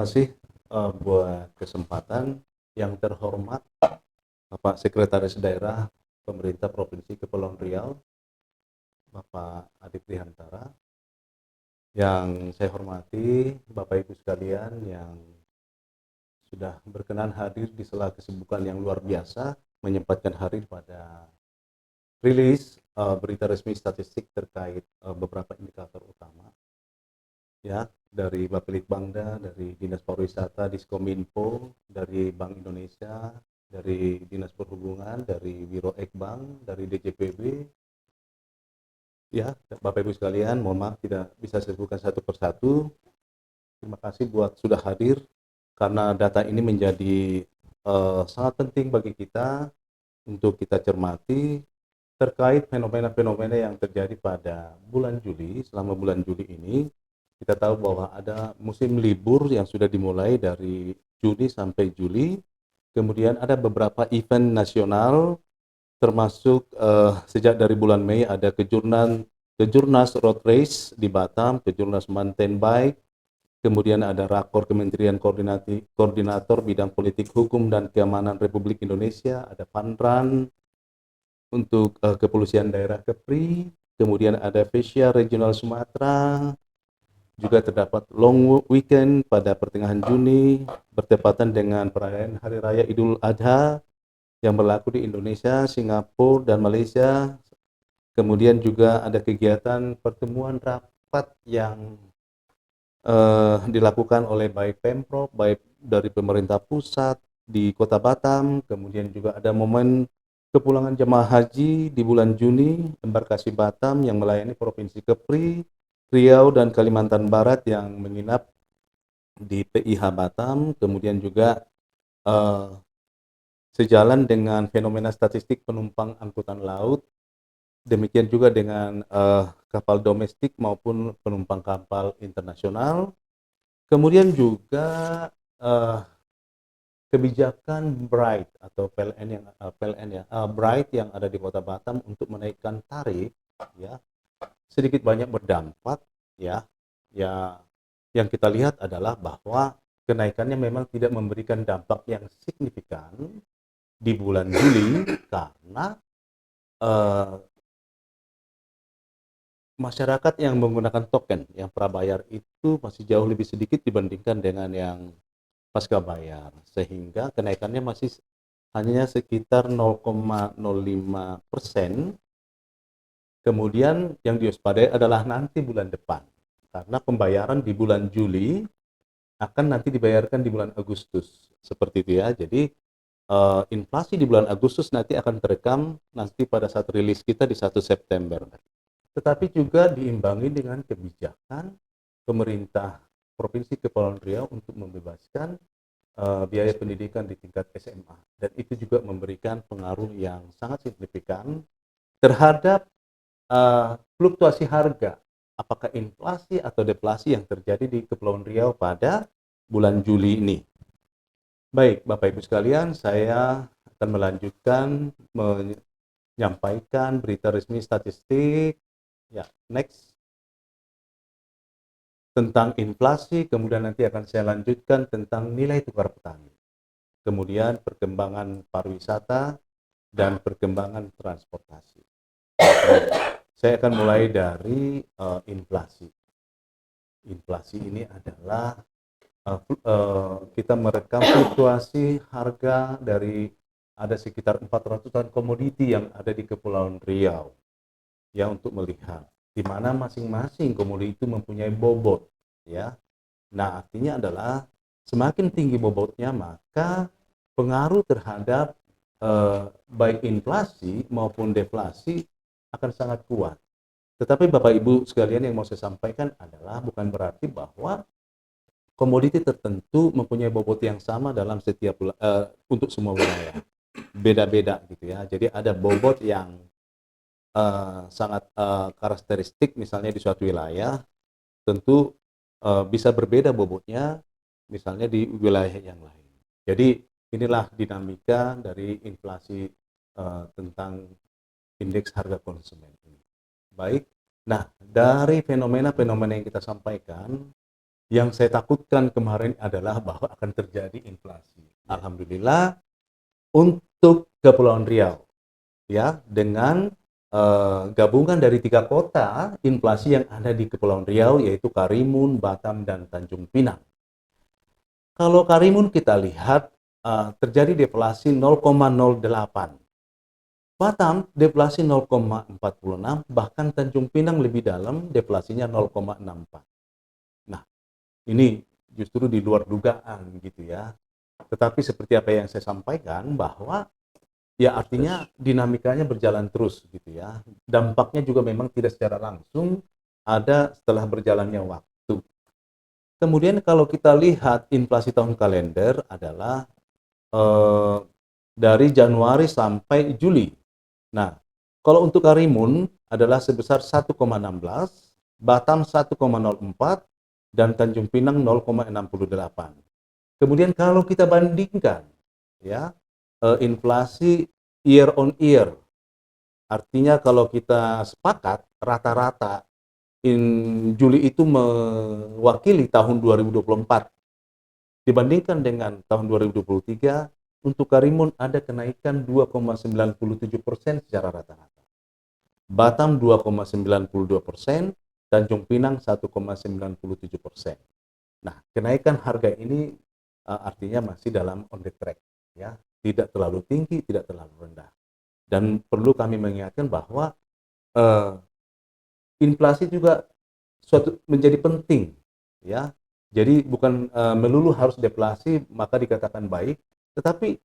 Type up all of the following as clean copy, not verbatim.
kasih buat kesempatan yang terhormat Bapak Sekretaris Daerah Pemerintah Provinsi Kepulauan Riau, Bapak Adi Prihantara. Yang saya hormati Bapak Ibu sekalian yang sudah berkenan hadir di sela kesibukan yang luar biasa menyempatkan hadir pada rilis berita resmi statistik terkait beberapa indikator utama ya dari Bapelitbangda, dari Dinas Pariwisata, Diskominfo, dari Bank Indonesia, dari Dinas Perhubungan, dari Biro Ekbank, dari DJPB. Ya, Bapak Ibu sekalian, mohon maaf tidak bisa saya sebutkan satu persatu. Terima kasih buat sudah hadir karena data ini menjadi sangat penting bagi kita untuk kita cermati terkait fenomena-fenomena yang terjadi pada bulan Juli. Selama bulan Juli ini kita tahu bahwa ada musim libur yang sudah dimulai dari Juni sampai Juli. Kemudian ada beberapa event nasional termasuk sejak dari bulan Mei ada Kejurnas Road Race di Batam, Kejurnas Mountain Bike, kemudian ada Rakor Kementerian Koordinator Bidang Politik Hukum dan Keamanan Republik Indonesia, ada Panran untuk Kepolisian Daerah Kepri, kemudian ada Fesia Regional Sumatera, juga terdapat long weekend pada pertengahan Juni bertepatan dengan perayaan Hari Raya Idul Adha yang berlaku di Indonesia, Singapura, dan Malaysia. Kemudian juga ada kegiatan pertemuan rapat yang dilakukan oleh baik Pemprov, baik dari pemerintah pusat di Kota Batam. Kemudian juga ada momen kepulangan jemaah haji di bulan Juni, embarkasi Batam yang melayani Provinsi Kepri, Riau, dan Kalimantan Barat yang menginap di PIH Batam. Kemudian juga sejalan dengan fenomena statistik penumpang angkutan laut, demikian juga dengan kapal domestik maupun penumpang kapal internasional. Kemudian juga kebijakan Bright atau Bright yang ada di Kota Batam untuk menaikkan tarif ya sedikit banyak berdampak ya ya yang kita lihat adalah bahwa kenaikannya memang tidak memberikan dampak yang signifikan di bulan Juli karena masyarakat yang menggunakan token yang prabayar itu masih jauh lebih sedikit dibandingkan dengan yang pasca bayar, sehingga kenaikannya masih hanya sekitar 0,05%. Kemudian yang diwaspadai adalah nanti bulan depan, karena pembayaran di bulan Juli akan nanti dibayarkan di bulan Agustus, seperti itu ya. Jadi inflasi di bulan Agustus nanti akan terekam nanti pada saat rilis kita di 1 September. Tetapi juga diimbangi dengan kebijakan pemerintah Provinsi Kepulauan Riau untuk membebaskan biaya pendidikan di tingkat SMA, dan itu juga memberikan pengaruh yang sangat signifikan terhadap fluktuasi harga, apakah inflasi atau deflasi yang terjadi di Kepulauan Riau pada bulan Juli ini. Baik, Bapak Ibu sekalian, saya akan melanjutkan menyampaikan berita resmi statistik. Ya, next. Tentang inflasi, kemudian nanti akan saya lanjutkan tentang nilai tukar petani. Kemudian perkembangan pariwisata dan perkembangan transportasi. Saya akan mulai dari inflasi. Inflasi ini adalah kita merekam fluktuasi harga dari ada sekitar 400-an komoditi yang ada di Kepulauan Riau ya, untuk melihat di mana masing-masing komoditi itu mempunyai bobot ya. Nah, artinya adalah semakin tinggi bobotnya maka pengaruh terhadap baik inflasi maupun deflasi akan sangat kuat. Tetapi Bapak Ibu sekalian, yang mau saya sampaikan adalah bukan berarti bahwa komoditi tertentu mempunyai bobot yang sama dalam setiap untuk semua wilayah. Beda-beda gitu ya. Jadi ada bobot yang sangat karakteristik misalnya di suatu wilayah, tentu bisa berbeda bobotnya misalnya di wilayah yang lain. Jadi inilah dinamika dari inflasi tentang indeks harga konsumen ini. Baik, nah dari fenomena-fenomena yang kita sampaikan, Yang saya takutkan kemarin adalah bahwa akan terjadi inflasi. Alhamdulillah untuk Kepulauan Riau, ya, dengan gabungan dari 3 kota inflasi yang ada di Kepulauan Riau, yaitu Karimun, Batam, dan Tanjung Pinang. Kalau Karimun kita lihat terjadi deflasi 0,08. Batam deflasi 0,46, bahkan Tanjung Pinang lebih dalam deflasinya 0,64. Nah, ini justru di luar dugaan gitu ya. Tetapi seperti apa yang saya sampaikan bahwa ya artinya dinamikanya berjalan terus gitu ya. Dampaknya juga memang tidak secara langsung ada setelah berjalannya waktu. Kemudian kalau kita lihat inflasi tahun kalender adalah dari Januari sampai Juli. Nah, kalau untuk Karimun adalah sebesar 1,16, Batam 1,04, dan Tanjung Pinang 0,68. Kemudian kalau kita bandingkan ya inflasi year on year, artinya kalau kita sepakat rata-rata Juli itu mewakili tahun 2024 dibandingkan dengan tahun 2023, untuk Karimun ada kenaikan 2,97% secara rata-rata. Batam 2,92%, Tanjung Pinang 1,97%. Nah, kenaikan harga ini artinya masih dalam on the track, ya, tidak terlalu tinggi, tidak terlalu rendah. Dan perlu kami mengingatkan bahwa inflasi juga menjadi penting, ya. Jadi bukan melulu harus deflasi maka dikatakan baik, tetapi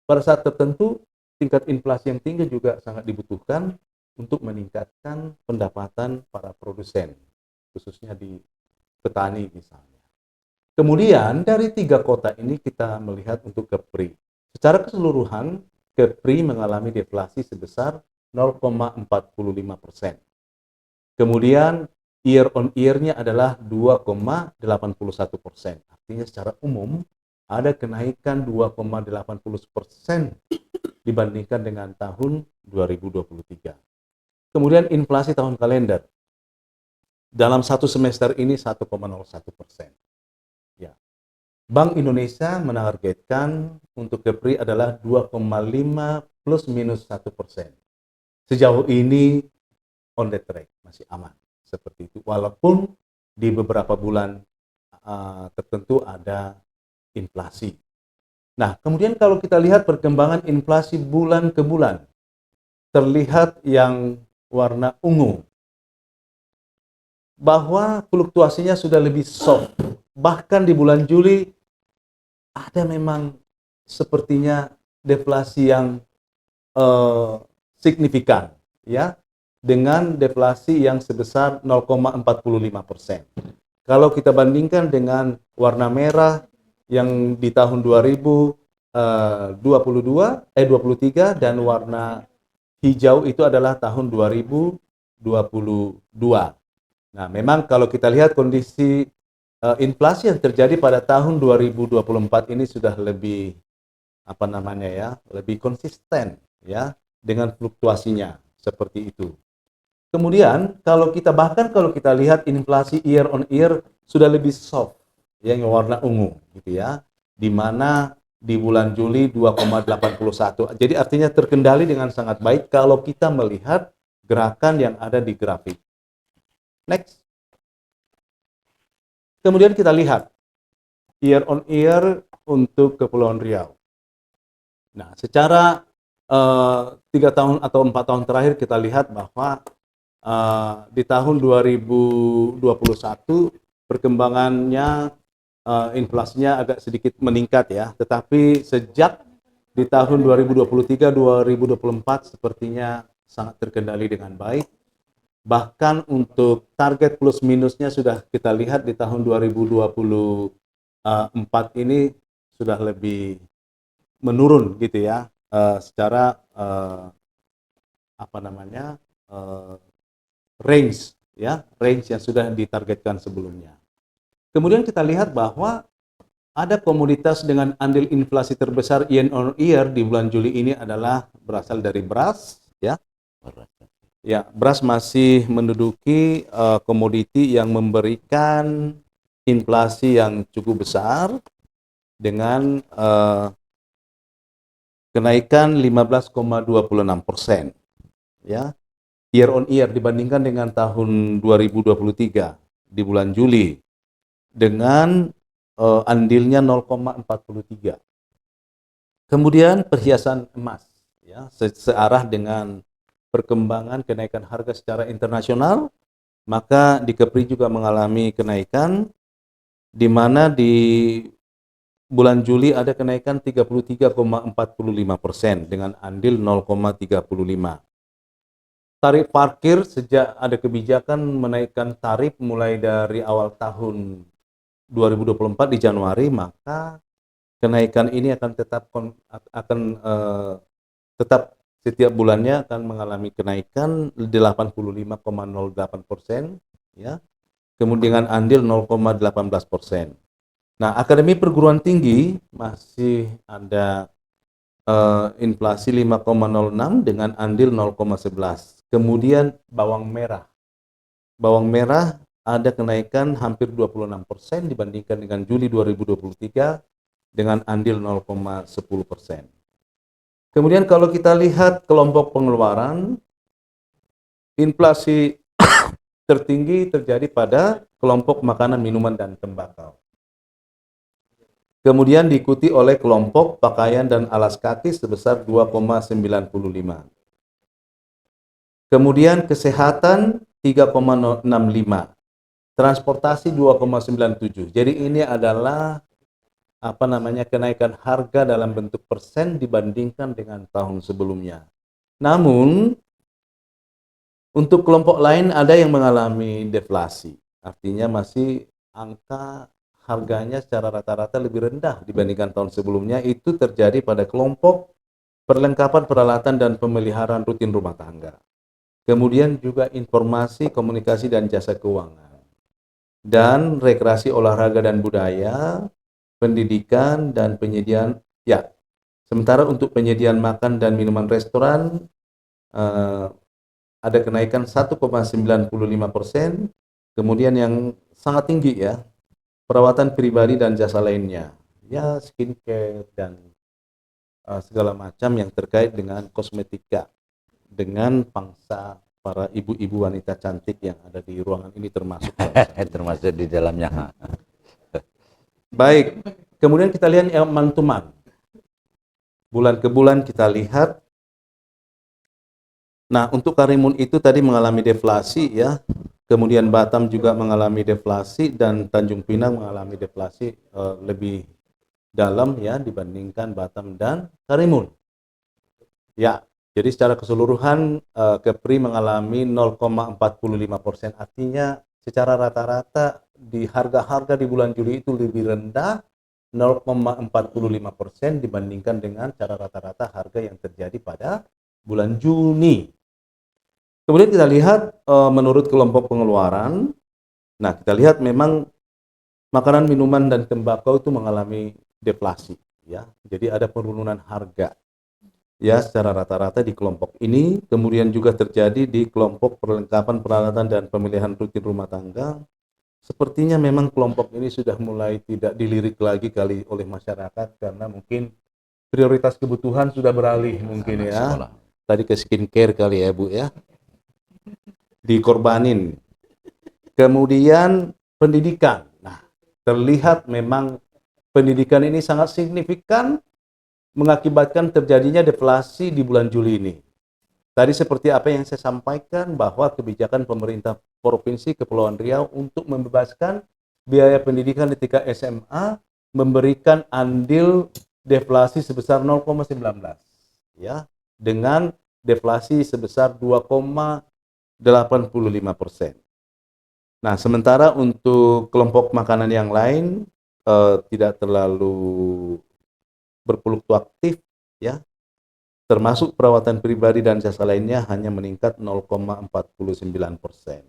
pada saat tertentu tingkat inflasi yang tinggi juga sangat dibutuhkan untuk meningkatkan pendapatan para produsen, khususnya di petani misalnya. Kemudian dari 3 kota ini kita melihat untuk Kepri. Secara keseluruhan, Kepri mengalami deflasi sebesar 0,45%. Kemudian year on year-nya adalah 2,81%. Artinya secara umum ada kenaikan 2,80% dibandingkan dengan tahun 2023. Kemudian inflasi tahun kalender dalam satu semester ini 1,01%. Ya. Bank Indonesia menargetkan untuk Kepri adalah 2,5 plus minus 1%. Sejauh ini on the track, masih aman seperti itu. Walaupun di beberapa bulan tertentu ada inflasi. Nah, kemudian kalau kita lihat perkembangan inflasi bulan ke bulan, terlihat yang warna ungu bahwa fluktuasinya sudah lebih soft. Bahkan di bulan Juli ada memang sepertinya deflasi yang signifikan, ya, dengan deflasi yang sebesar 0,45%. Kalau kita bandingkan dengan warna merah yang di tahun 2023 dan warna hijau itu adalah tahun 2022. Nah, memang kalau kita lihat kondisi inflasi yang terjadi pada tahun 2024 ini sudah lebih lebih konsisten, ya, dengan fluktuasinya seperti itu. Kemudian kalau kita lihat inflasi year on year sudah lebih soft, yang warna ungu gitu ya, di mana di bulan Juli 2,81. Jadi artinya terkendali dengan sangat baik kalau kita melihat gerakan yang ada di grafik. Next. Kemudian kita lihat year on year untuk Kepulauan Riau. Nah, secara 3 tahun atau 4 tahun terakhir kita lihat bahwa di tahun 2021 perkembangannya inflasinya agak sedikit meningkat ya, tetapi sejak di tahun 2023-2024 sepertinya sangat terkendali dengan baik. Bahkan untuk target plus minusnya sudah kita lihat di tahun 2024 ini sudah lebih menurun gitu ya, secara range yang sudah ditargetkan sebelumnya. Kemudian kita lihat bahwa ada komoditas dengan andil inflasi terbesar year on year di bulan Juli ini adalah berasal dari beras, ya. Ya, beras masih menduduki komoditi yang memberikan inflasi yang cukup besar dengan kenaikan 15,26%, ya, year on year dibandingkan dengan tahun 2023 di bulan Juli dengan andilnya 0,43. Kemudian perhiasan emas, ya, searah dengan perkembangan kenaikan harga secara internasional, maka di Kepri juga mengalami kenaikan, di mana di bulan Juli ada kenaikan 33,45% dengan andil 0,35. Tarif parkir sejak ada kebijakan menaikkan tarif mulai dari awal tahun 2024 di Januari, maka kenaikan ini akan tetap setiap bulannya akan mengalami kenaikan 85,08%, ya. Kemudian andil 0,18%. Nah, Akademi Perguruan Tinggi masih ada inflasi 5,06 dengan andil 0,11. Kemudian bawang merah. Bawang merah ada kenaikan hampir 26% dibandingkan dengan Juli 2023 dengan andil 0,10%. Kemudian kalau kita lihat kelompok pengeluaran, inflasi tertinggi terjadi pada kelompok makanan, minuman, dan tembakau. Kemudian diikuti oleh kelompok pakaian dan alas kaki sebesar 2,95. Kemudian kesehatan 3,65. Transportasi 2,97. Jadi ini adalah kenaikan harga dalam bentuk persen dibandingkan dengan tahun sebelumnya. Namun untuk kelompok lain ada yang mengalami deflasi. Artinya masih angka harganya secara rata-rata lebih rendah dibandingkan tahun sebelumnya. Itu terjadi pada kelompok perlengkapan peralatan dan pemeliharaan rutin rumah tangga. Kemudian juga informasi, komunikasi, dan jasa keuangan. Dan rekreasi, olahraga, dan budaya, pendidikan, dan penyediaan, ya. Sementara untuk penyediaan makan dan minuman restoran, ada kenaikan 1,95%. Kemudian yang sangat tinggi, ya, perawatan pribadi dan jasa lainnya, ya, skincare dan segala macam yang terkait dengan kosmetika, dengan pangsa para ibu-ibu wanita cantik yang ada di ruangan ini termasuk termasuk di dalamnya. Baik, kemudian kita lihat yang month to month. Bulan ke bulan kita lihat. Nah, untuk Karimun itu tadi mengalami deflasi, ya. Kemudian Batam juga mengalami deflasi dan Tanjung Pinang mengalami deflasi lebih dalam, ya, dibandingkan Batam dan Karimun. Ya, jadi secara keseluruhan Kepri mengalami 0,45%. Artinya secara rata-rata di harga-harga di bulan Juli itu lebih rendah 0,45% dibandingkan dengan cara rata-rata harga yang terjadi pada bulan Juni. Kemudian kita lihat menurut kelompok pengeluaran. Nah, kita lihat memang makanan, minuman, dan tembakau itu mengalami deflasi, ya. Jadi ada penurunan harga, ya, secara rata-rata di kelompok ini. Kemudian juga terjadi di kelompok perlengkapan peralatan dan pemilihan rutin rumah tangga. Sepertinya memang kelompok ini sudah mulai tidak dilirik lagi kali oleh masyarakat karena mungkin prioritas kebutuhan sudah beralih mungkin, ya. Sekolah. Tadi ke skincare kali ya, Bu, ya. Dikorbanin. Kemudian pendidikan. Nah, terlihat memang pendidikan ini sangat signifikan mengakibatkan terjadinya deflasi di bulan Juli ini. Tadi seperti apa yang saya sampaikan bahwa kebijakan pemerintah Provinsi Kepulauan Riau untuk membebaskan biaya pendidikan di tingkat SMA memberikan andil deflasi sebesar 0,19, ya, dengan deflasi sebesar 2,85%. Nah, sementara untuk kelompok makanan yang lain tidak terlalu berfluktuatif, ya, termasuk perawatan pribadi dan jasa lainnya hanya meningkat 0,49%.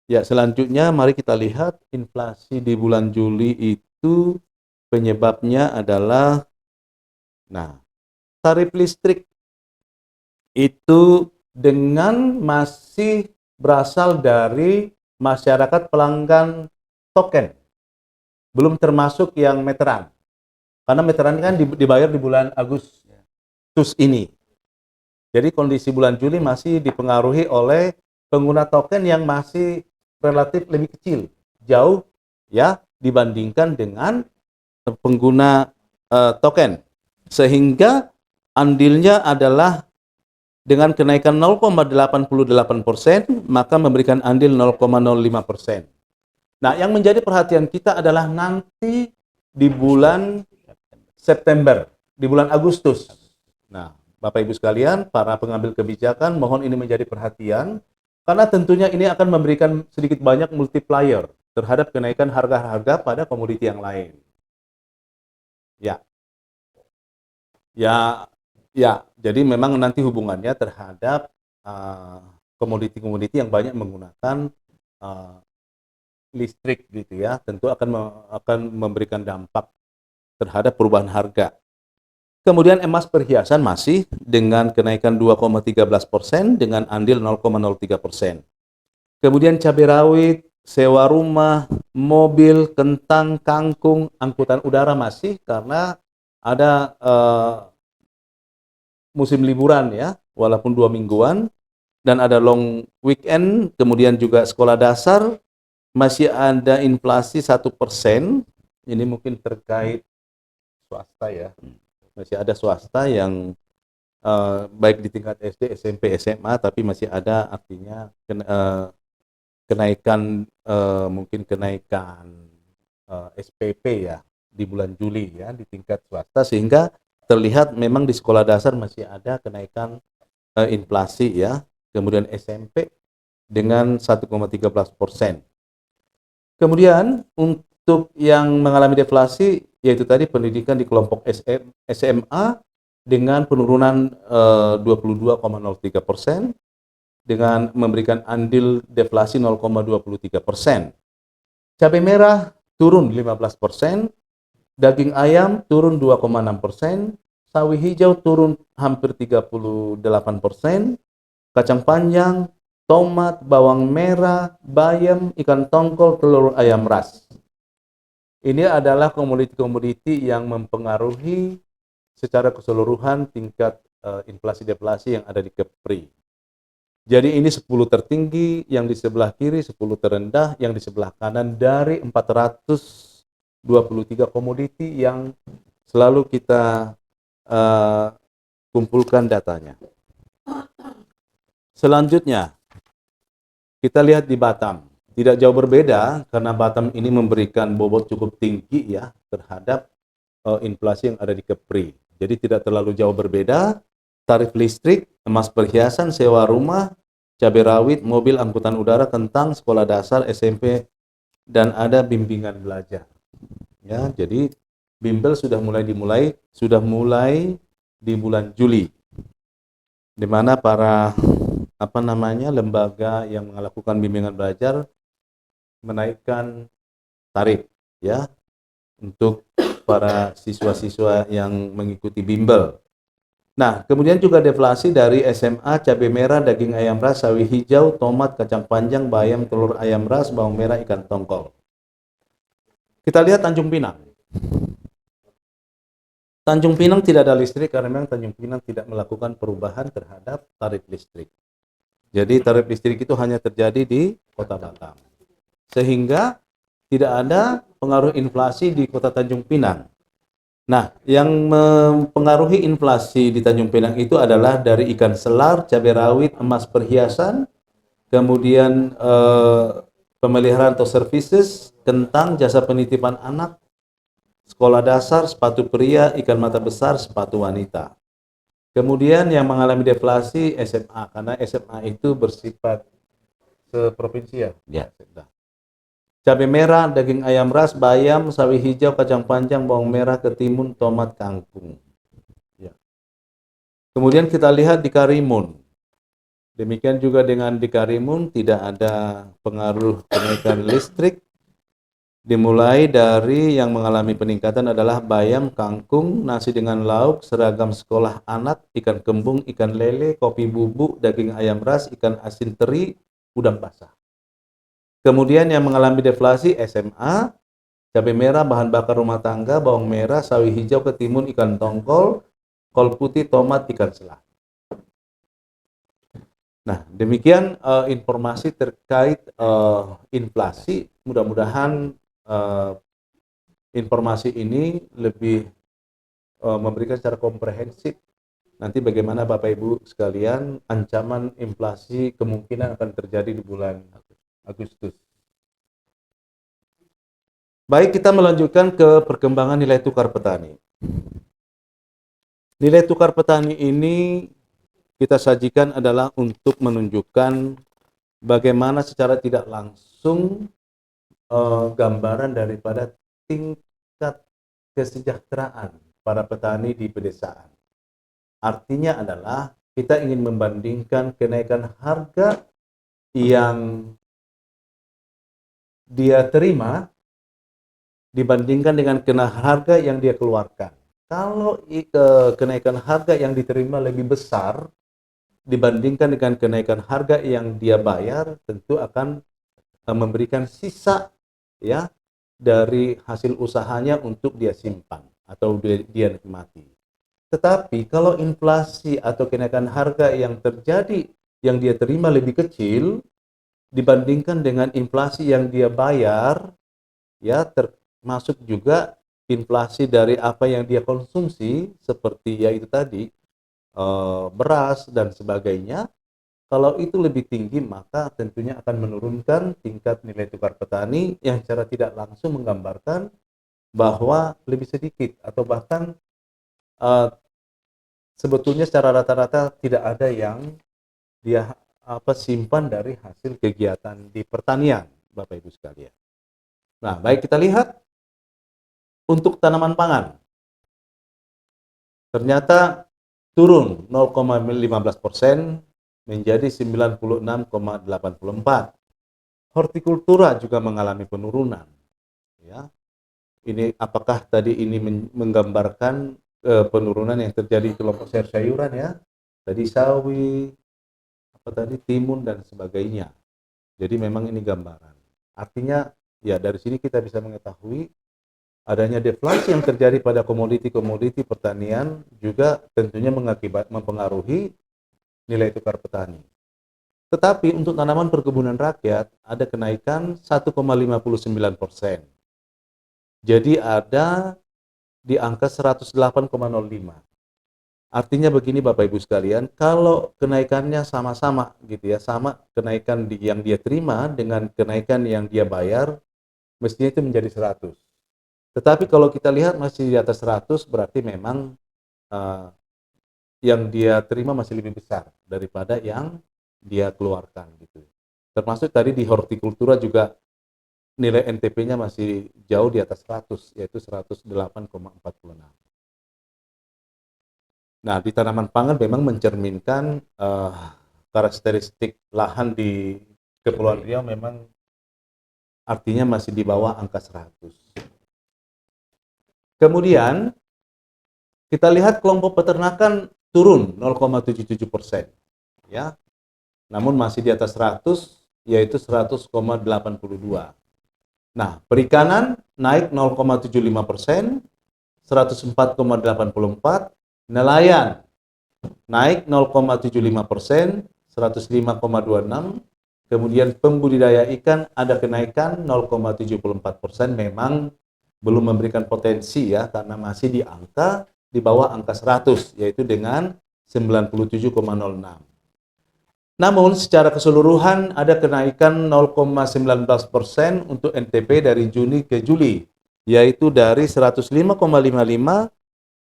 Ya, selanjutnya mari kita lihat inflasi di bulan Juli itu penyebabnya adalah, nah, tarif listrik itu dengan masih berasal dari masyarakat pelanggan token. belum termasuk yang meteran. Karena meteran kan dibayar di bulan Agustus ini. Jadi kondisi bulan Juli masih dipengaruhi oleh pengguna token yang masih relatif lebih kecil, jauh ya dibandingkan dengan pengguna token. Sehingga andilnya adalah dengan kenaikan 0,88%, maka memberikan andil 0,05%. Nah, yang menjadi perhatian kita adalah nanti di bulan September, di bulan Agustus. Nah, Bapak Ibu sekalian, para pengambil kebijakan, mohon ini menjadi perhatian, karena tentunya ini akan memberikan sedikit banyak multiplier terhadap kenaikan harga-harga pada komoditi yang lain. Ya, jadi memang nanti hubungannya terhadap komoditi-komoditi yang banyak menggunakan listrik gitu ya, tentu akan memberikan dampak terhadap perubahan harga. Kemudian emas perhiasan masih dengan kenaikan 2,13% dengan andil 0,03%. Kemudian cabai rawit, sewa rumah, mobil, kentang, kangkung, angkutan udara masih karena ada musim liburan ya, walaupun 2 mingguan, dan ada long weekend, kemudian juga sekolah dasar, masih ada inflasi 1%, ini mungkin terkait swasta ya, masih ada swasta yang baik di tingkat SD, SMP, SMA, tapi masih ada artinya kenaikan mungkin kenaikan SPP ya di bulan Juli ya di tingkat swasta, sehingga terlihat memang di sekolah dasar masih ada kenaikan inflasi ya. Kemudian SMP dengan 1,13%. Kemudian untuk yang mengalami deflasi yaitu tadi pendidikan di kelompok SMA dengan penurunan 22,03% dengan memberikan andil deflasi 0,23%. Cabai merah turun 15%, daging ayam turun 2,6%, sawi hijau turun hampir 38%, kacang panjang, tomat, bawang merah, bayam, ikan tongkol, telur ayam ras. Ini adalah komoditi-komoditi yang mempengaruhi secara keseluruhan tingkat inflasi-deflasi yang ada di Kepri. Jadi ini 10 tertinggi, yang di sebelah kiri 10 terendah, yang di sebelah kanan dari 423 komoditi yang selalu kita kumpulkan datanya. Selanjutnya, kita lihat di Batam. Tidak jauh berbeda karena Batam ini memberikan bobot cukup tinggi ya terhadap inflasi yang ada di Kepri. Jadi tidak terlalu jauh berbeda. Tarif listrik, emas perhiasan, sewa rumah, cabai rawit, mobil, angkutan udara, kentang, sekolah dasar, SMP, dan ada bimbingan belajar. Ya, jadi bimbel sudah mulai di bulan Juli, di mana para lembaga yang melakukan bimbingan belajar menaikkan tarif ya untuk para siswa-siswa yang mengikuti bimbel. Nah, kemudian juga deflasi dari SMA, cabai merah, daging ayam ras, sawi hijau, tomat, kacang panjang, bayam, telur ayam ras, bawang merah, ikan tongkol. Kita lihat Tanjung Pinang. Tanjung Pinang tidak ada listrik karena memang Tanjung Pinang tidak melakukan perubahan terhadap tarif listrik. Jadi tarif listrik itu hanya terjadi di Kota Batam. Sehingga tidak ada pengaruh inflasi di Kota Tanjung Pinang. Nah, yang mempengaruhi inflasi di Tanjung Pinang itu adalah dari ikan selar, cabai rawit, emas perhiasan, kemudian pemeliharaan atau services, kentang, jasa penitipan anak, sekolah dasar, sepatu pria, ikan mata besar, sepatu wanita. Kemudian yang mengalami deflasi SMA, karena SMA itu bersifat seprovinsi ya. Ya. Cabai merah, daging ayam ras, bayam, sawi hijau, kacang panjang, bawang merah, ketimun, tomat, kangkung. Ya. Kemudian kita lihat di Karimun. Demikian juga dengan di Karimun tidak ada pengaruh kenaikan listrik. Dimulai dari yang mengalami peningkatan adalah bayam, kangkung, nasi dengan lauk, seragam sekolah anak, ikan kembung, ikan lele, kopi bubuk, daging ayam ras, ikan asin teri, udang basah. Kemudian yang mengalami deflasi SMA, cabai merah, bahan bakar rumah tangga, bawang merah, sawi hijau, ketimun, ikan tongkol, kol putih, tomat, ikan selah. Nah, demikian informasi terkait inflasi. Mudah-mudahan informasi ini lebih memberikan secara komprehensif nanti bagaimana Bapak Ibu sekalian ancaman inflasi kemungkinan akan terjadi di bulan Agustus. Baik, kita melanjutkan ke perkembangan nilai tukar petani. Nilai tukar petani ini kita sajikan adalah untuk menunjukkan bagaimana secara tidak langsung gambaran daripada tingkat kesejahteraan para petani di pedesaan. Artinya adalah kita ingin membandingkan kenaikan harga yang dia terima dibandingkan dengan harga yang dia keluarkan. Kalau kenaikan harga yang diterima lebih besar dibandingkan dengan kenaikan harga yang dia bayar, tentu akan memberikan sisa ya dari hasil usahanya untuk dia simpan atau dia nikmati. Tetapi kalau inflasi atau kenaikan harga yang terjadi yang dia terima lebih kecil dibandingkan dengan inflasi yang dia bayar, ya termasuk juga inflasi dari apa yang dia konsumsi seperti yaitu tadi beras dan sebagainya. Kalau itu lebih tinggi, maka tentunya akan menurunkan tingkat nilai tukar petani yang secara tidak langsung menggambarkan bahwa lebih sedikit atau bahkan sebetulnya secara rata-rata tidak ada yang dia simpan dari hasil kegiatan di pertanian, Bapak Ibu sekalian. Nah, baik, kita lihat untuk tanaman pangan. Ternyata turun 0,15% menjadi 96,84. Hortikultura juga mengalami penurunan. Ya. Ini apakah tadi ini menggambarkan penurunan yang terjadi di kelompok sayur-sayuran ya? Tadi sawi, timun dan sebagainya. Jadi memang ini gambaran. Artinya ya dari sini kita bisa mengetahui adanya deflasi yang terjadi pada komoditi-komoditi pertanian juga tentunya mempengaruhi nilai tukar petani. Tetapi untuk tanaman perkebunan rakyat ada kenaikan 1,59%. Jadi ada di angka 108,05. Artinya begini Bapak Ibu sekalian, kalau kenaikannya sama-sama gitu ya, sama kenaikan yang dia terima dengan kenaikan yang dia bayar, mestinya itu menjadi 100. Tetapi kalau kita lihat masih di atas 100, berarti memang yang dia terima masih lebih besar daripada yang dia keluarkan gitu. Termasuk tadi di hortikultura juga nilai NTP-nya masih jauh di atas 100, yaitu 108,46. Nah, di tanaman pangan memang mencerminkan karakteristik lahan di Kepulauan Riau memang artinya masih di bawah angka 100. Kemudian kita lihat kelompok peternakan turun 0,77%, ya. Namun masih di atas 100, yaitu 100,82. Nah, perikanan naik 0,75%, 104,84. Nelayan naik 0,75%, 105,26. Kemudian pembudidaya ikan ada kenaikan 0,74%, memang belum memberikan potensi ya, karena masih di bawah angka 100, yaitu dengan 97,06. Namun secara keseluruhan ada kenaikan 0,19% untuk NTP dari Juni ke Juli, yaitu dari 105,55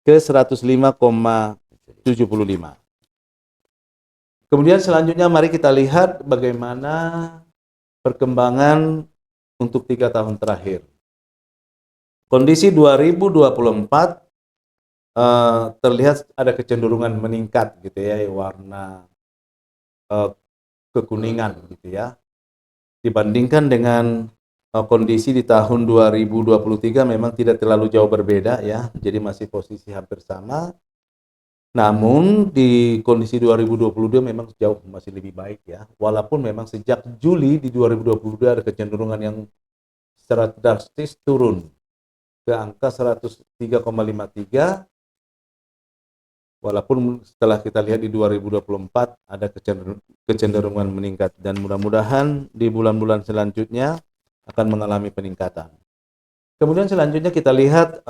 ke 105,75. Kemudian selanjutnya mari kita lihat bagaimana perkembangan untuk 3 tahun terakhir. Kondisi 2024 terlihat ada kecenderungan meningkat gitu ya, warna kekuningan gitu ya. Dibandingkan dengan kondisi di tahun 2023 memang tidak terlalu jauh berbeda ya, jadi masih posisi hampir sama. Namun di kondisi 2022 memang jauh masih lebih baik ya, walaupun memang sejak Juli di 2022 ada kecenderungan yang secara drastis turun ke angka 103,53, walaupun setelah kita lihat di 2024 ada kecenderungan meningkat, dan mudah-mudahan di bulan-bulan selanjutnya akan mengalami peningkatan. Kemudian selanjutnya kita lihat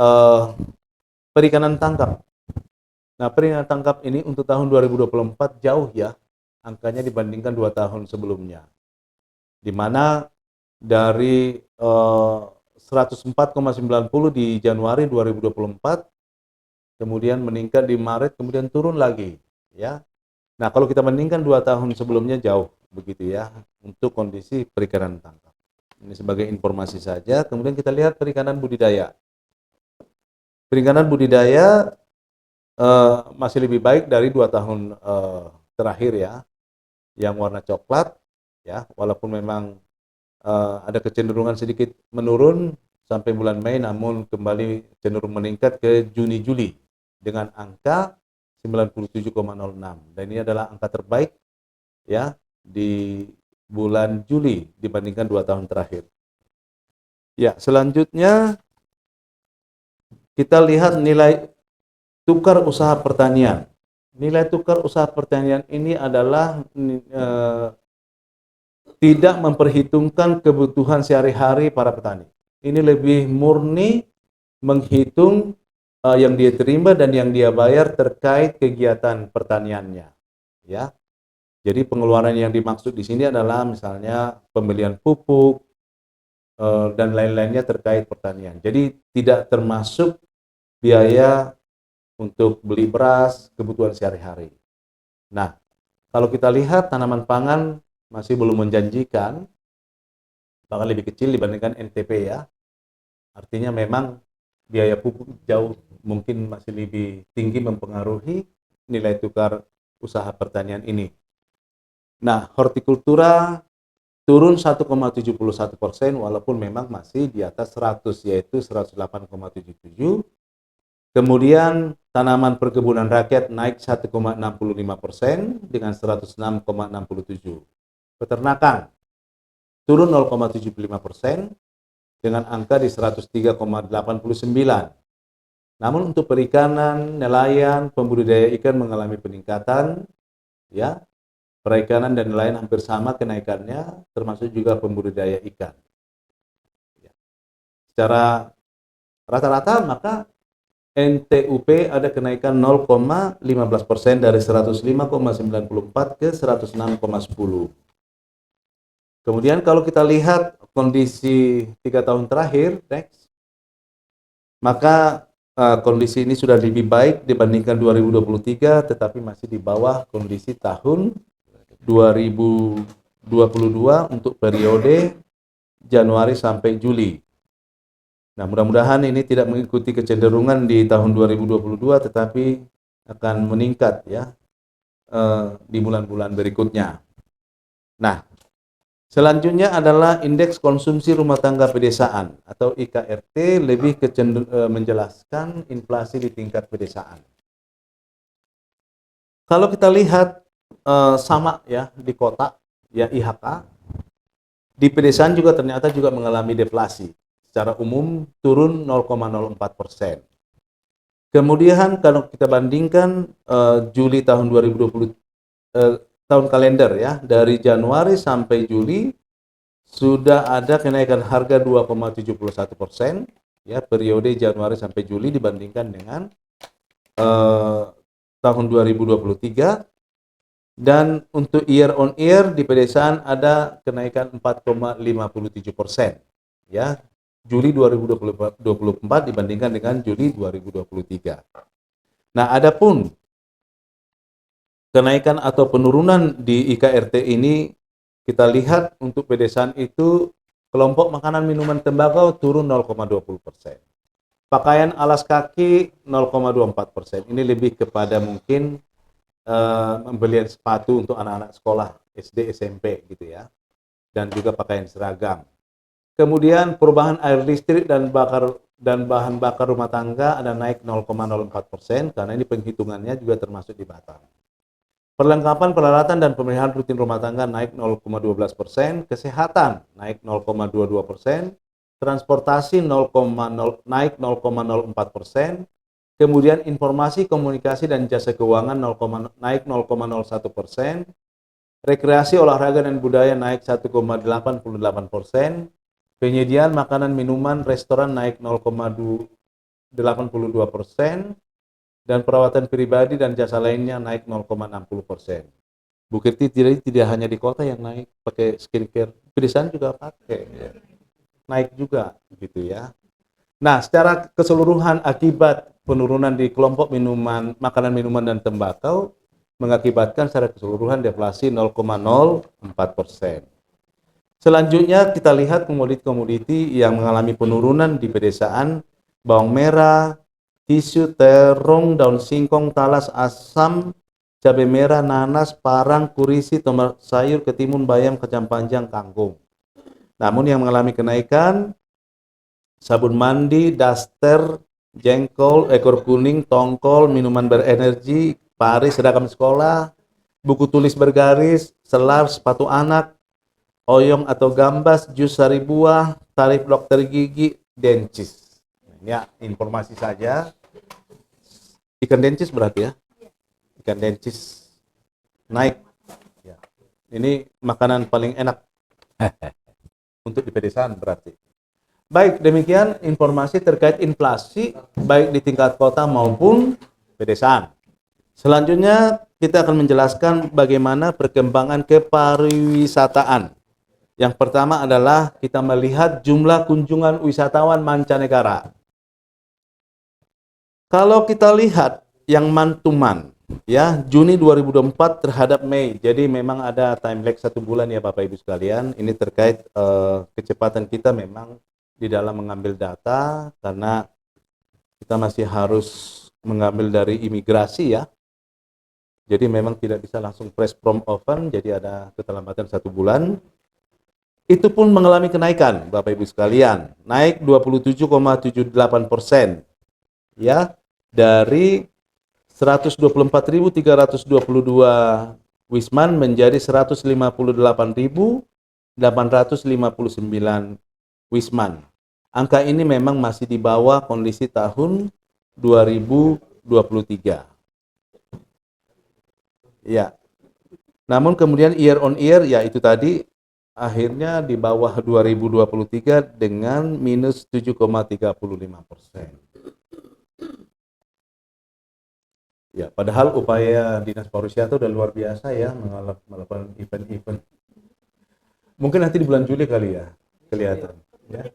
perikanan tangkap. Nah, perikanan tangkap ini untuk tahun 2024 jauh ya angkanya dibandingkan 2 tahun sebelumnya, di mana dari 104,90 di Januari 2024, kemudian meningkat di Maret, kemudian turun lagi, ya. Nah, kalau kita bandingkan 2 tahun sebelumnya jauh begitu ya untuk kondisi perikanan tangkap. Ini sebagai informasi saja. Kemudian kita lihat perikanan budidaya. Perikanan budidaya masih lebih baik dari 2 tahun terakhir ya, yang warna coklat ya, walaupun memang ada kecenderungan sedikit menurun sampai bulan Mei, namun kembali cenderung meningkat ke Juni-Juli dengan angka 97,06, dan ini adalah angka terbaik ya di bulan Juli dibandingkan 2 tahun terakhir. Ya, selanjutnya kita lihat nilai tukar usaha pertanian. Nilai tukar usaha pertanian ini adalah tidak memperhitungkan kebutuhan sehari-hari para petani. Ini lebih murni menghitung yang dia terima dan yang dia bayar terkait kegiatan pertaniannya, ya. Jadi pengeluaran yang dimaksud di sini adalah misalnya pembelian pupuk dan lain-lainnya terkait pertanian. Jadi tidak termasuk biaya untuk beli beras, kebutuhan sehari-hari. Nah, kalau kita lihat tanaman pangan masih belum menjanjikan, bahkan lebih kecil dibandingkan NTP ya. Artinya memang biaya pupuk jauh mungkin masih lebih tinggi mempengaruhi nilai tukar usaha pertanian ini. Nah, hortikultura turun 1,71% walaupun memang masih di atas 100, yaitu 108,77. Kemudian tanaman perkebunan rakyat naik 1,65% dengan 106,67. Peternakan turun 0,75% dengan angka di 103,89. Namun untuk perikanan, nelayan, pembudidaya ikan mengalami peningkatan, ya. Perikanan dan nelayan hampir sama kenaikannya, termasuk juga pembudidaya ikan. Secara rata-rata maka NTUP ada kenaikan 0,15% dari 105,94 ke 106,10. Kemudian kalau kita lihat kondisi 3 tahun terakhir, next, maka kondisi ini sudah lebih baik dibandingkan 2023, tetapi masih di bawah kondisi tahun 2022 untuk periode Januari sampai Juli. Nah, mudah-mudahan ini tidak mengikuti kecenderungan di tahun 2022, tetapi akan meningkat ya di bulan-bulan berikutnya. Nah, selanjutnya adalah indeks konsumsi rumah tangga pedesaan atau IKRT, lebih menjelaskan inflasi di tingkat pedesaan. Kalau kita lihat sama ya di kota ya IHK, di pedesaan juga ternyata juga mengalami deflasi. Secara umum turun 0,04%. Kemudian kalau kita bandingkan Juli tahun 2020 tahun kalender ya, dari Januari sampai Juli sudah ada kenaikan harga 2,71% ya, periode Januari sampai Juli dibandingkan dengan tahun 2023. Dan untuk year on year di pedesaan ada kenaikan 4,57% ya, Juli 2024 dibandingkan dengan Juli 2023. Nah, adapun kenaikan atau penurunan di IKRT ini kita lihat untuk pedesaan itu kelompok makanan minuman tembakau turun 0,20%. Pakaian alas kaki 0,24%. Ini lebih kepada mungkin pembelian sepatu untuk anak-anak sekolah SD, SMP gitu ya, dan juga pakaian seragam. Kemudian perubahan air listrik dan bahan bakar rumah tangga ada naik 0,04% karena ini penghitungannya juga termasuk di Batam. Perlengkapan peralatan dan pemeliharaan rutin rumah tangga naik 0,12%, kesehatan naik 0,22%, transportasi naik 0,04%, kemudian informasi, komunikasi, dan jasa keuangan naik 0,01%, rekreasi, olahraga, dan budaya naik 1,88%, penyediaan makanan, minuman, restoran naik 0,82%, dan perawatan pribadi dan jasa lainnya naik 0,60%. Bukit Tinggi tidak hanya di kota yang naik pakai skincare, pedesaan juga pakai, naik juga gitu ya. Nah, secara keseluruhan akibat penurunan di kelompok minuman, makanan, minuman, dan tembakau mengakibatkan secara keseluruhan deflasi 0,04%. Selanjutnya kita lihat komoditi-komoditi yang mengalami penurunan di pedesaan: bawang merah, tisu, terong, daun singkong, talas, asam, cabai merah, nanas, parang, kurisi, tomat sayur, ketimun, bayam, kacang panjang, kangkung. Namun yang mengalami kenaikan: sabun mandi, daster, jengkol, ekor kuning, tongkol, minuman berenergi, pari, seragam sekolah, buku tulis bergaris, selar, sepatu anak, oyong atau gambas, jus sari buah, tarif dokter gigi, dencis. Ya, informasi saja. Ikan dencis berarti ya? Ikan dencis naik. Ya. Ini makanan paling enak untuk di pedesaan berarti. Baik, demikian informasi terkait inflasi baik di tingkat kota maupun pedesaan. Selanjutnya kita akan menjelaskan bagaimana perkembangan kepariwisataan. Yang pertama adalah kita melihat jumlah kunjungan wisatawan mancanegara. Kalau kita lihat yang month to month, ya, Juni 2024 terhadap Mei. Jadi memang ada time lag 1 bulan ya Bapak Ibu sekalian. Ini terkait kecepatan kita memang di dalam mengambil data, karena kita masih harus mengambil dari imigrasi ya. Jadi memang tidak bisa langsung press from oven, jadi ada keterlambatan 1 bulan. Itu pun mengalami kenaikan Bapak Ibu sekalian, naik 27,78%, ya, dari 124.322 wisman menjadi 158.859 wisman. Angka ini memang masih di bawah kondisi tahun 2023. Ya. Namun kemudian year on year, ya itu tadi, akhirnya di bawah 2023 dengan minus 7,35%. Ya, padahal upaya Dinas Pariwisata udah luar biasa ya, melakukan event-event. Mungkin nanti di bulan Juli kali ya, kelihatan. Ya.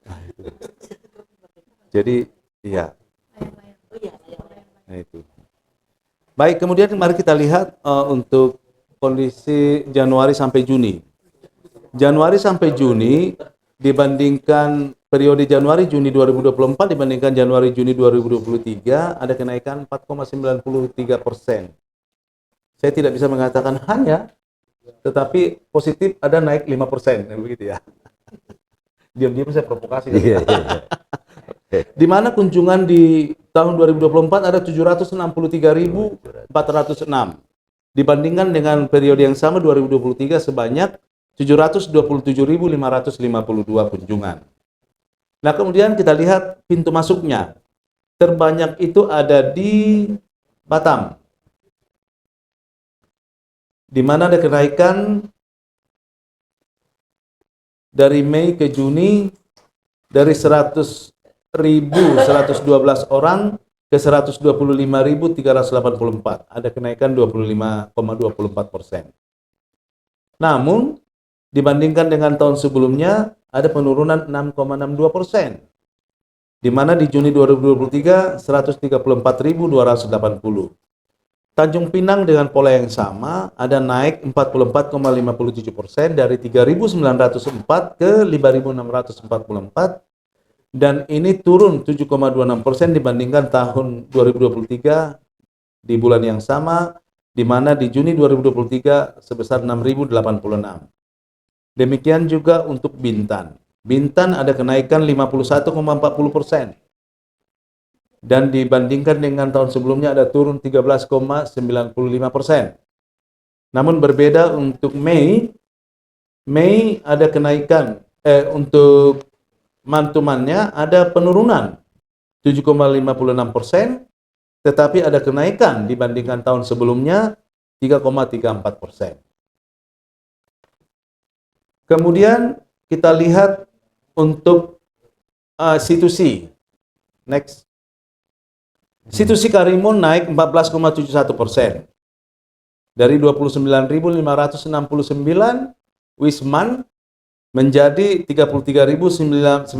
Nah, itu. Jadi, iya. Nah, itu. Baik, kemudian mari kita lihat untuk kondisi Januari sampai Juni. Januari sampai Juni dibandingkan periode Januari-Juni 2024 dibandingkan Januari-Juni 2023 ada kenaikan 4,93%. Saya tidak bisa mengatakan hanya, tetapi positif ada naik 5%, begitu ya. Diam-diam saya provokasi. Di mana kunjungan di tahun 2024 ada 763.406 dibandingkan dengan periode yang sama 2023 sebanyak 727.552 kunjungan. Nah, kemudian kita lihat pintu masuknya. Terbanyak itu ada di Batam, di mana ada kenaikan dari Mei ke Juni dari 100.112 orang ke 125.384. Ada kenaikan 25,24%. Namun dibandingkan dengan tahun sebelumnya ada penurunan 6,62%. Di mana di Juni 2023 134.280. Tanjung Pinang dengan pola yang sama ada naik 44,57% dari 3.904 ke 5.644, dan ini turun 7,26% dibandingkan tahun 2023 di bulan yang sama, di mana di Juni 2023 sebesar 6.086. Demikian juga untuk Bintan. Bintan ada kenaikan 51,40%. Dan dibandingkan dengan tahun sebelumnya ada turun 13,95%. Namun berbeda untuk Mei ada kenaikan untuk month-to-month-nya ada penurunan 7,56%, tetapi ada kenaikan dibandingkan tahun sebelumnya 3,34%. Kemudian kita lihat untuk C2C. Next. C2C Karimun naik 14,71%. Dari 29.569 Wisman menjadi 33.919.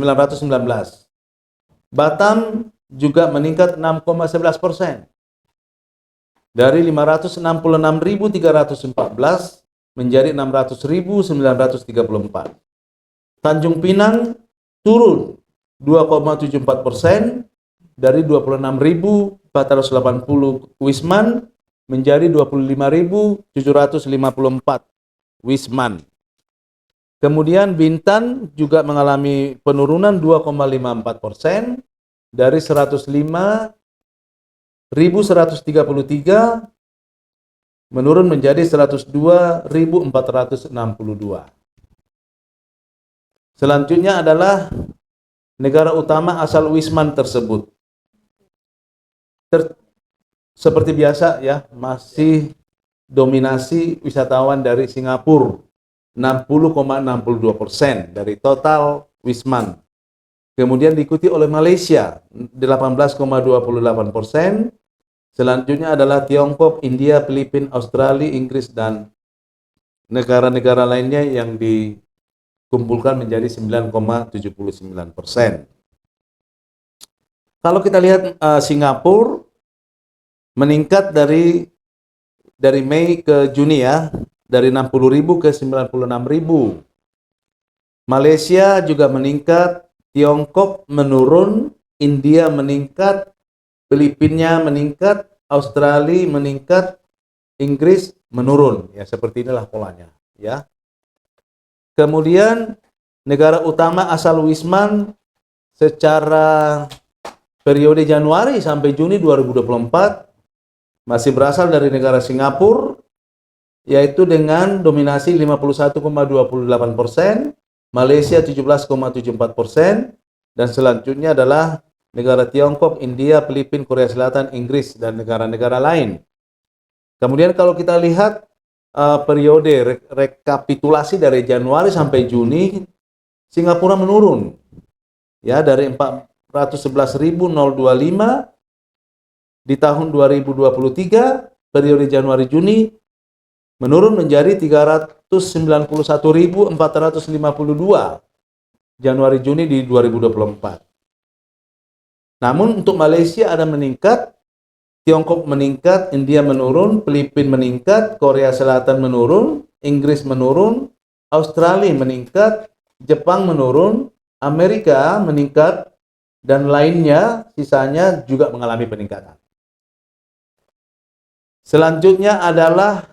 Batam juga meningkat 6,11%. Dari 566.314 menjadi 600.934. Tanjung Pinang turun 2,74%, dari 26.480 Wisman menjadi 25.754 Wisman. Kemudian Bintan juga mengalami penurunan 2,54%, dari 105.133 menurun menjadi 102.462. Selanjutnya adalah negara utama asal Wisman tersebut. Seperti biasa ya, masih dominasi wisatawan dari Singapura, 60,62% dari total Wisman. Kemudian diikuti oleh Malaysia, 18,28%. Selanjutnya adalah Tiongkok, India, Filipina, Australia, Inggris, dan negara-negara lainnya yang dikumpulkan menjadi 9,79%. Kalau kita lihat Singapura meningkat dari Mei ke Juni ya, dari 60.000 ke 96.000. Malaysia juga meningkat, Tiongkok menurun, India meningkat, Filipina meningkat, Australia meningkat, Inggris menurun. Ya, seperti inilah polanya, ya. Kemudian negara utama asal Wisman secara periode Januari sampai Juni 2024 masih berasal dari negara Singapura, yaitu dengan dominasi 51,28%, Malaysia 17,74%, dan selanjutnya adalah negara Tiongkok, India, Filipina, Korea Selatan, Inggris, dan negara-negara lain. Kemudian kalau kita lihat periode rekapitulasi dari Januari sampai Juni, Singapura menurun ya, dari 411.025 di tahun 2023, periode Januari-Juni menurun menjadi 391.452 Januari-Juni di 2024. Namun untuk Malaysia ada meningkat, Tiongkok meningkat, India menurun, Filipina meningkat, Korea Selatan menurun, Inggris menurun, Australia meningkat, Jepang menurun, Amerika meningkat, dan lainnya sisanya juga mengalami peningkatan. Selanjutnya adalah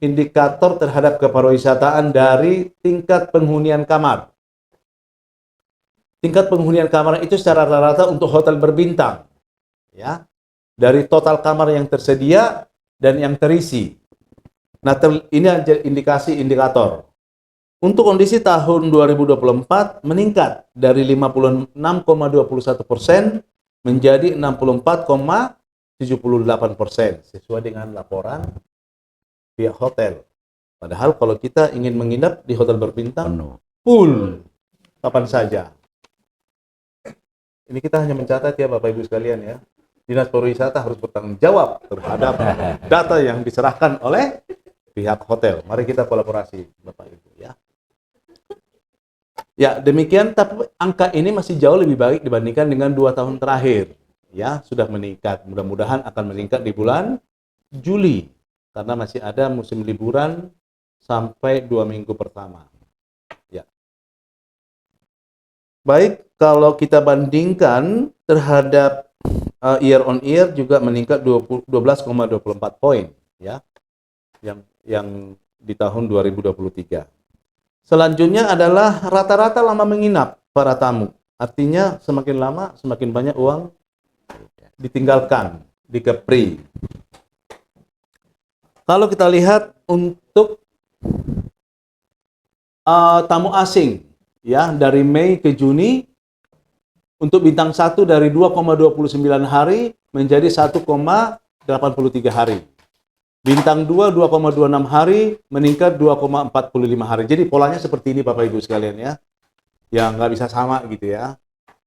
indikator terhadap kepariwisataan dari tingkat penghunian kamar. Tingkat penghunian kamar itu secara rata-rata untuk hotel berbintang, ya, dari total kamar yang tersedia dan yang terisi. Nah, ini indikasi indikator. Untuk kondisi tahun 2024 meningkat dari 56,21% menjadi 64,78%, sesuai dengan laporan pihak hotel. Padahal kalau kita ingin menginap di hotel berbintang, full kapan saja. Ini kita hanya mencatat ya Bapak Ibu sekalian ya. Dinas Pariwisata harus bertanggung jawab terhadap data yang diserahkan oleh pihak hotel. Mari kita kolaborasi Bapak Ibu ya. Ya, demikian, tapi angka ini masih jauh lebih baik dibandingkan dengan 2 tahun terakhir. Ya, sudah meningkat. Mudah-mudahan akan meningkat di bulan Juli karena masih ada musim liburan sampai 2 minggu pertama. Ya. Baik, kalau kita bandingkan terhadap year on year juga meningkat 12,24 poin ya. Yang di tahun 2023. Selanjutnya adalah rata-rata lama menginap para tamu. Artinya semakin lama semakin banyak uang ditinggalkan di Kepri. Kalau kita lihat untuk tamu asing ya, dari Mei ke Juni Untuk bintang 1 dari 2,29 hari menjadi 1,83 hari. Bintang 2 2,26 hari meningkat 2,45 hari. Jadi polanya seperti ini Bapak Ibu sekalian ya. Ya nggak bisa sama gitu ya.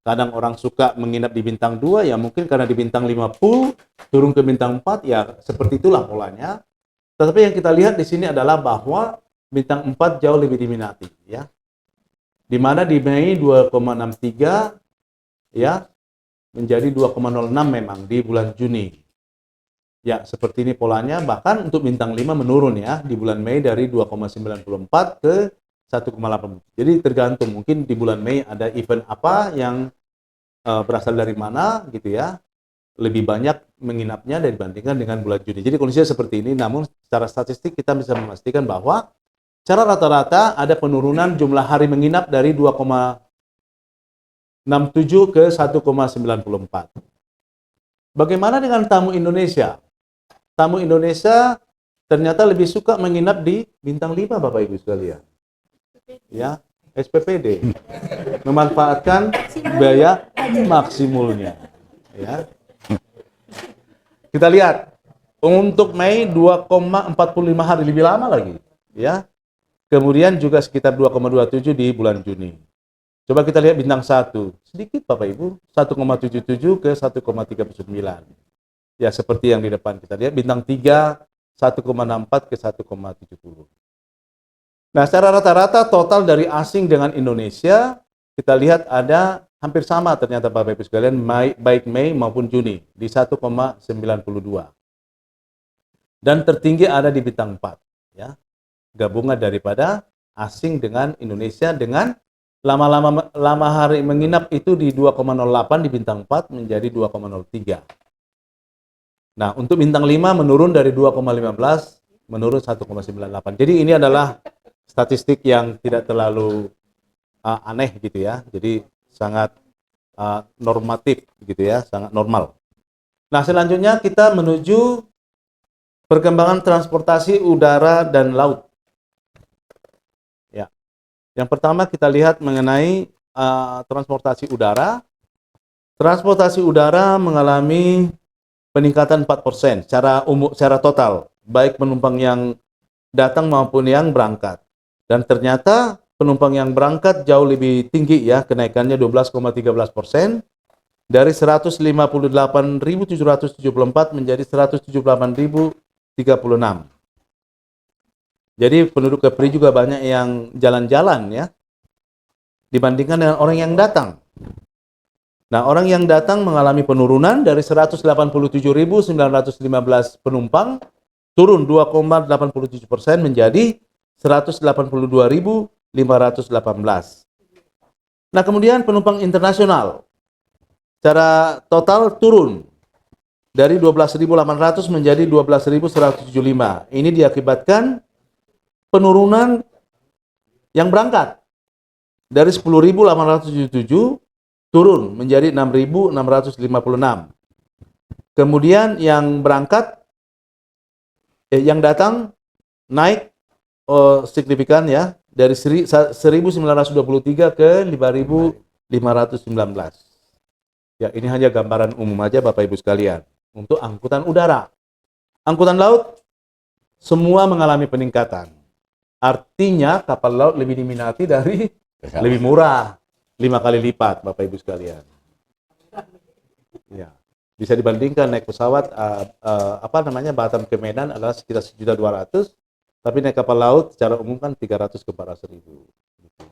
Kadang orang suka menginap di bintang 2 ya mungkin karena di bintang 50 turun ke bintang 4 ya seperti itulah polanya. Tetapi yang kita lihat di sini adalah bahwa bintang 4 jauh lebih diminati ya. Di mana di Mei 2,63 ya menjadi 2,06 memang di bulan Juni. Ya, seperti ini polanya. Bahkan untuk bintang 5 menurun ya di bulan Mei dari 2,94 ke 1,8. Jadi tergantung mungkin di bulan Mei ada event apa yang berasal dari mana gitu ya. Lebih banyak menginapnya dibandingkan dengan bulan Juni. Jadi kondisinya seperti ini. Namun secara statistik kita bisa memastikan bahwa secara rata-rata ada penurunan jumlah hari menginap dari 2,67 ke 1,94. Bagaimana dengan tamu Indonesia? Tamu Indonesia ternyata lebih suka menginap di bintang 5 Bapak Ibu sekalian. Ya, SPPD. Memanfaatkan biaya maksimulnya. Ya. Kita lihat untuk Mei 2,45 hari lebih lama lagi, ya. Kemudian juga sekitar 2,27 di bulan Juni. Coba kita lihat bintang 1. Sedikit Bapak Ibu, 1,77 ke 1,39. Ya, seperti yang di depan kita lihat bintang 3 1,64 ke 1,70. Nah, secara rata-rata total dari asing dengan Indonesia kita lihat ada hampir sama ternyata Bapak Ibu sekalian baik Mei maupun Juni di 1,92. Dan tertinggi ada di bintang 4 ya. Gabungan daripada asing dengan Indonesia dengan lama hari menginap itu di 2,08 di bintang 4 menjadi 2,03. Nah, untuk bintang 5 menurun dari 2,15 menurun 1,98. Jadi ini adalah statistik yang tidak terlalu aneh gitu ya. Jadi sangat normatif gitu ya, sangat normal. Nah, selanjutnya kita menuju perkembangan transportasi udara dan laut. Ya. Yang pertama kita lihat mengenai transportasi udara. Transportasi udara mengalami peningkatan 4% secara total, baik penumpang yang datang maupun yang berangkat. Dan ternyata penumpang yang berangkat jauh lebih tinggi ya, kenaikannya 12,13% dari 158.774 menjadi 178.036. Jadi penduduk Kepri juga banyak yang jalan-jalan ya, dibandingkan dengan orang yang datang. Nah, orang yang datang mengalami penurunan dari 187.915 penumpang, turun 2,87% menjadi 182.518. Nah, kemudian penumpang internasional secara total turun dari 12.800 menjadi 12.175. Ini diakibatkan penurunan yang berangkat dari 10.877 turun menjadi 6.656. Kemudian yang berangkat, yang datang naik signifikan ya, dari 1.923 ke 5.519. Ya, ini hanya gambaran umum aja Bapak Ibu sekalian. Untuk angkutan udara. Angkutan laut, semua mengalami peningkatan. Artinya kapal laut lebih diminati dari lebih murah. 5 kali lipat, Bapak Ibu sekalian. Ya, bisa dibandingkan naik pesawat Batam ke Medan adalah sekitar 1.200.000, tapi naik kapal laut secara umum kan 300 ke 400.000.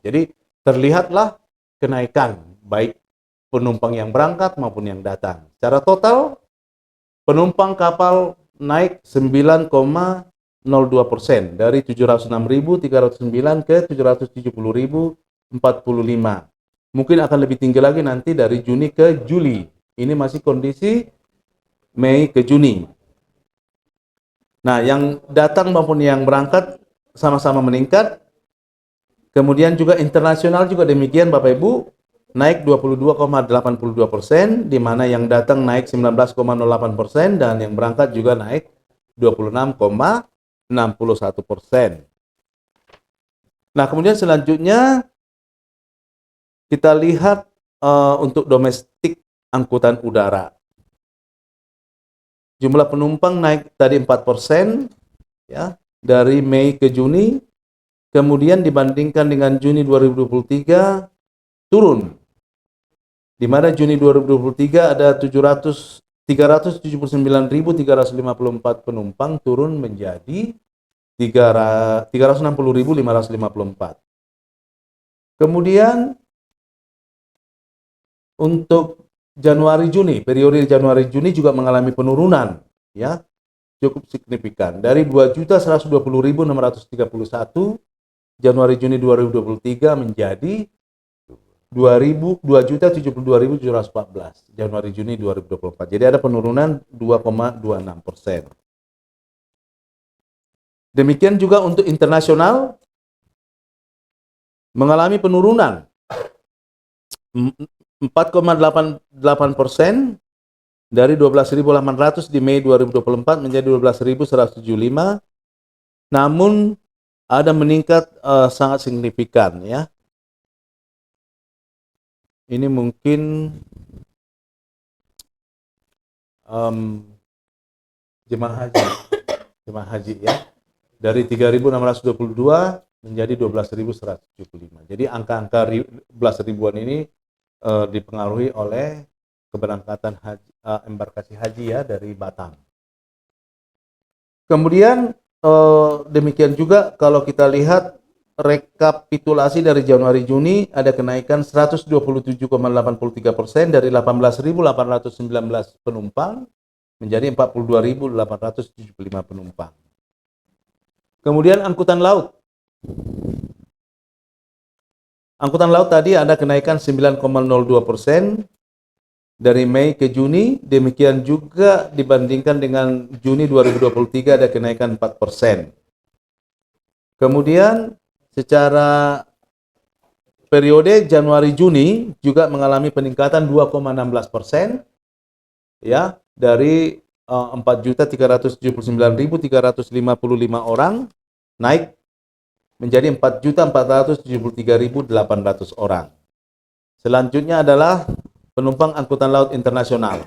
Jadi terlihatlah kenaikan baik penumpang yang berangkat maupun yang datang. Secara total penumpang kapal naik 9,02% dari 706.309 ke 770.045. Mungkin akan lebih tinggi lagi nanti dari Juni ke Juli. Ini masih kondisi Mei ke Juni. Nah, yang datang maupun yang berangkat sama-sama meningkat. Kemudian juga internasional juga demikian Bapak Ibu, naik 22,82%, di mana yang datang naik 19,08% dan yang berangkat juga naik 26,61%. Nah, kemudian selanjutnya kita lihat untuk domestik angkutan udara. Jumlah penumpang naik tadi 4%, ya, dari Mei ke Juni. Kemudian dibandingkan dengan Juni 2023 turun. Di mana Juni 2023 ada 379.354 penumpang, turun menjadi 360.554. Kemudian untuk Januari Juni, periode Januari Juni juga mengalami penurunan, ya, cukup signifikan dari 2.120.631 Januari Juni 2023 menjadi 2.072.072.714 Januari Juni 2024. Jadi ada penurunan 2,26%. Demikian juga untuk internasional mengalami penurunan 4,88% dari 12.800 di Mei 2024 menjadi 12.175. Namun ada meningkat sangat signifikan, ya. Ini mungkin jemaah haji, ya, dari 3.622 menjadi 12.175. Jadi angka-angka 11 ribuan ini dipengaruhi oleh keberangkatan haji, embarkasi haji, ya, dari Batam. Kemudian demikian juga kalau kita lihat rekapitulasi dari Januari Juni, ada kenaikan 127,83% dari 18.819 penumpang menjadi 42.875 penumpang. Kemudian angkutan laut. Angkutan laut tadi ada kenaikan 9,02% dari Mei ke Juni, demikian juga dibandingkan dengan Juni 2023 ada kenaikan 4%. Kemudian secara periode Januari-Juni juga mengalami peningkatan 2,16%, ya, dari 4.379.355 orang naik menjadi 4.473.800 orang. Selanjutnya adalah penumpang angkutan laut internasional.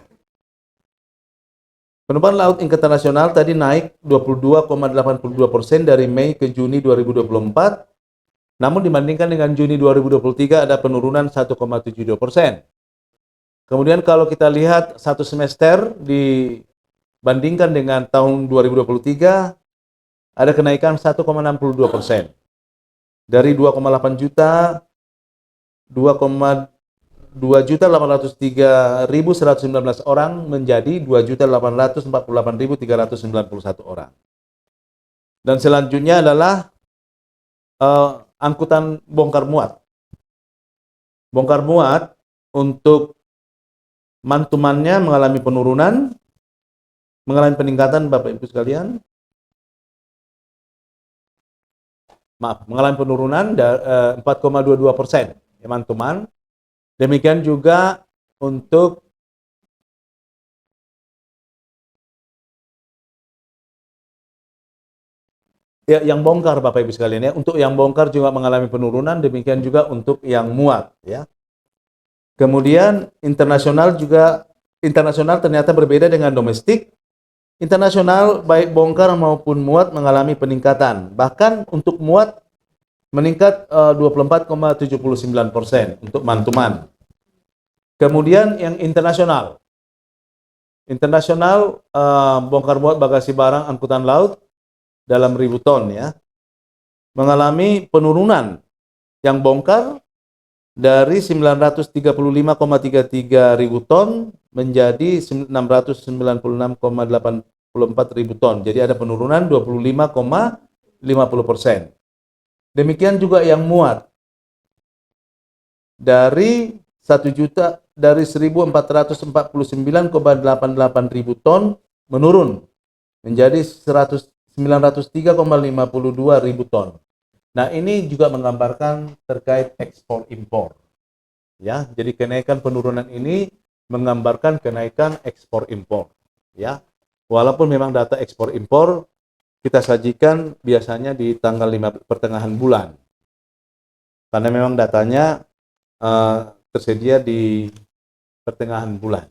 Penumpang laut internasional tadi naik 22,82% dari Mei ke Juni 2024. Namun dibandingkan dengan Juni 2023 ada penurunan 1,72%. Kemudian kalau kita lihat satu semester dibandingkan dengan tahun 2023 ada kenaikan 1,62%. Dari 2,8 juta 2,803.119 orang menjadi 2.848.391 orang. Dan selanjutnya adalah angkutan bongkar muat. Bongkar muat untuk mantumannya mengalami penurunan, mengalami peningkatan, Bapak Ibu sekalian. Mengalami penurunan 4,22% ya, mantuman. Demikian juga untuk ya, yang bongkar, Bapak Ibu sekalian, ya. Untuk yang bongkar juga mengalami penurunan, demikian juga untuk yang muat, ya. Kemudian internasional ternyata berbeda dengan domestik. Internasional baik bongkar maupun muat mengalami peningkatan. Bahkan untuk muat meningkat 24,79% untuk mantuman. Kemudian yang internasional bongkar muat bagasi barang angkutan laut dalam ribu ton, ya, mengalami penurunan yang bongkar dari 935,33 ribu ton menjadi 696,84 ribu ton. Jadi ada penurunan 25,50%. Demikian juga yang muat dari 1.449,88 ribu ton menurun menjadi 903,52 ribu ton. Nah, ini juga menggambarkan terkait ekspor impor. Ya, jadi kenaikan penurunan ini menggambarkan kenaikan ekspor impor, ya. Walaupun memang data ekspor impor kita sajikan biasanya di tanggal 5 pertengahan bulan. Karena memang datanya tersedia di pertengahan bulan.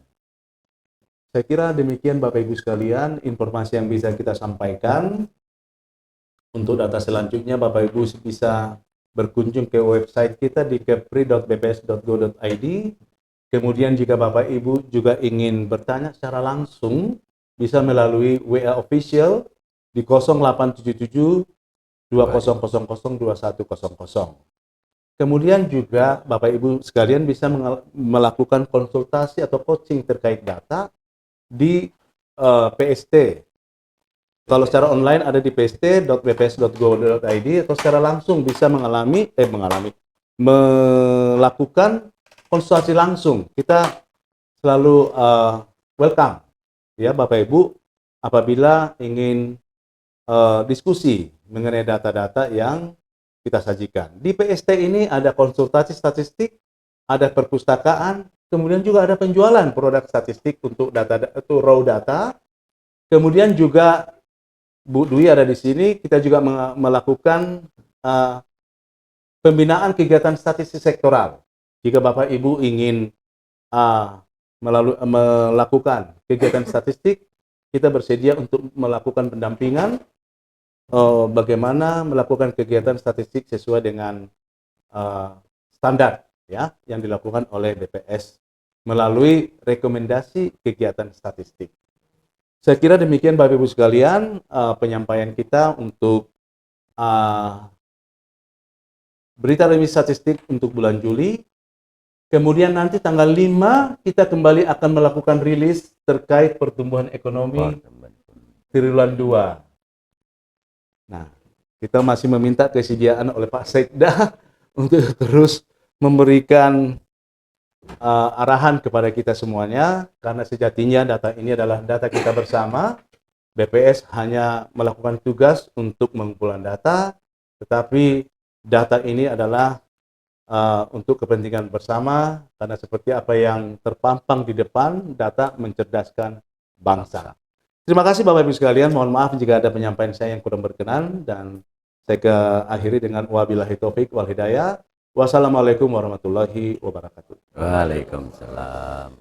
Saya kira demikian Bapak Ibu sekalian informasi yang bisa kita sampaikan. Untuk data selanjutnya Bapak Ibu bisa berkunjung ke website kita di kepri.bps.go.id. Kemudian jika Bapak Ibu juga ingin bertanya secara langsung, bisa melalui WA official di 0877 2000 2100. Kemudian juga Bapak Ibu sekalian bisa melakukan konsultasi atau coaching terkait data di PST. Kalau secara online ada di pst.bps.go.id atau secara langsung bisa melakukan konsultasi langsung. Kita selalu welcome ya Bapak Ibu apabila ingin diskusi mengenai data-data yang kita sajikan. Di PST ini ada konsultasi statistik, ada perpustakaan, kemudian juga ada penjualan produk statistik untuk data itu raw data. Kemudian juga Bu Dwi ada di sini, kita juga melakukan pembinaan kegiatan statistik sektoral. Jika Bapak Ibu ingin melakukan kegiatan statistik, kita bersedia untuk melakukan pendampingan bagaimana melakukan kegiatan statistik sesuai dengan standar ya yang dilakukan oleh BPS melalui rekomendasi kegiatan statistik. Saya kira demikian Bapak Ibu sekalian penyampaian kita untuk berita rilis statistik untuk bulan Juli. Kemudian nanti tanggal 5 kita kembali akan melakukan rilis terkait pertumbuhan ekonomi triwulan 2. Nah, kita masih meminta kesediaan oleh Pak Sekda untuk terus memberikan arahan kepada kita semuanya, karena sejatinya data ini adalah data kita bersama. BPS hanya melakukan tugas untuk mengumpulkan data, tetapi data ini adalah untuk kepentingan bersama, karena seperti apa yang terpampang di depan, data mencerdaskan bangsa. Terima kasih Bapak Ibu sekalian, mohon maaf jika ada penyampaian saya yang kurang berkenan, dan saya akhiri dengan wabillahi taufik wal hidayah. Wassalamualaikum warahmatullahi wabarakatuh. Waalaikumsalam.